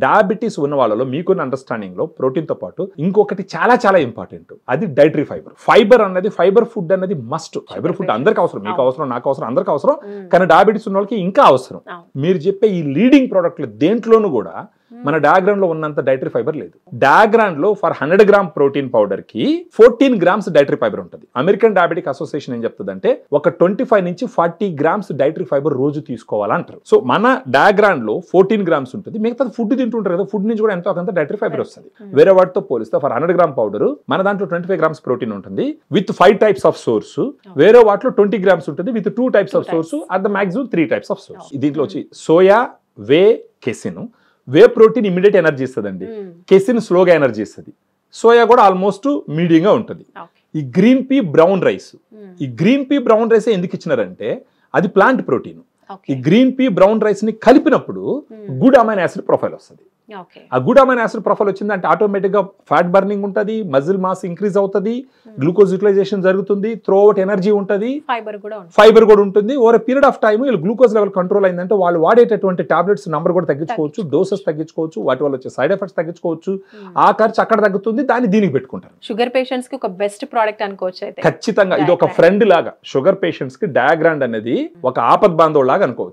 Diabetes ఉన్న వాళ్ళలో మీకున్న అండర్స్టాండింగ్ లో ప్రోటీన్ తో పాటు ఇంకొకటి చాలా చాలా ఇంపార్టెంట్, అది డైటరీ ఫైబర్. ఫైబర్ అన్నది, ఫైబర్ ఫుడ్ అన్నది మస్ట్. ఫైబర్ ఫుడ్ అందరికి అవసరం, మీకు అవసరం, నాకు అవసరం, అందరికి అవసరం. కానీ డయాబెటీస్ ఉన్న వాళ్ళకి ఇంకా అవసరం. మీరు చెప్పే ఈ లీడింగ్ ప్రోడక్ట్లు దేంట్లోనూ కూడా మన డయాగ్రామ్ లో ఉన్నంత డైటరీ ఫైబర్ లేదు. డయాగ్రామ్ లో ఫర్ 100 గ్రామ్ ప్రోటీన్ పౌడర్ కి 14 గ్రామ్స్ డైటరీ ఫైబర్ ఉంటుంది. అమెరికన్ డయాబెటిక్ అసోసియేషన్ ఏం చెప్తుందంటే ఒక 25 నుంచి 40 గ్రామ్స్ డైటరీ ఫైబర్ రోజు తీసుకోవాలంటారు. సో మన డయాగ్రామ్ లో 14 గ్రామ్స్ ఉంటుంది. మిగతా ఫుడ్ తింటుంటారు కదా, ఫుడ్ నుంచి కూడా ఎంతో కొంత డైటరీ ఫైబర్ వస్తుంది. వేరే వాటితో పోలిస్తే ఫర్ 100 గ్రామ్ పౌడర్ మన దాంట్లో 25 గ్రామ్స్ ప్రోటీన్ ఉంటుంది విత్ 5 టైప్స్ ఆఫ్ సోర్స్. వేరే వాటిలో 20 గ్రామ్స్ ఉంటుంది with 2 types of source, at the maximum 3 types of source. దీంట్లో వచ్చి soya, whey, casein. Whey protein immediate energy ఇస్తుందండి, కెసిన్ స్లోగా ఎనర్జీ ఇస్తుంది, సోయా కూడా ఆల్మోస్ట్ మీడియంగా ఉంటుంది. ఈ గ్రీన్ పీ బ్రౌన్ రైస్, ఈ గ్రీన్ పీ బ్రౌన్ రైస్ ఎందుకు ఇచ్చినారంటే అది ప్లాంట్ ప్రోటీన్. ఈ గ్రీన్ పీ బ్రౌన్ రైస్ ని కలిపినప్పుడు గుడ్ అమైనో యాసిడ్ ప్రొఫైల్ వస్తుంది. ఆ గుడ్ అమైనో యాసిడ్ ప్రొఫైల్ వచ్చిందంటే ఆటోమేటిక్ గా ఫ్యాట్ బర్నింగ్ ఉంటుంది, మజిల్ మాస్ ఇంక్రీజ్ అవుతుంది, గ్లూకోజ్ యూటిలైజేషన్ జరుగుతుంది, త్రూ అవుట్ ఎనర్జీ ఉంటుంది, ఫైబర్ కూడా ఉంటుంది. Over period of time glucose level control అయిందంటే వాళ్ళు వాడేటటువంటి టాబ్లెట్స్ నంబర్ కూడా తగ్గించుకోవచ్చు, డోసెస్ తగ్గించుకోవచ్చు, వాటి వల్ల వచ్చే సైడ్ ఎఫెక్ట్స్ తగ్గించుకోవచ్చు. ఆ ఖర్చు అక్కడ తగ్గుతుంది, దాన్ని దీనికి పెట్టుకుంటారు. షుగర్ పేషెంట్స్ కి ఒక బెస్ట్ ప్రోడక్ట్ అనుకోవచ్చు. అయితే ఖచ్చితంగా ఇది ఒక ఫ్రెండ్ లాగా షుగర్ పేషెంట్స్ కి డయాగ్రాండ్ అనేది ఒక ఆపద్ బాంధవులాగా అనుకోవచ్చు.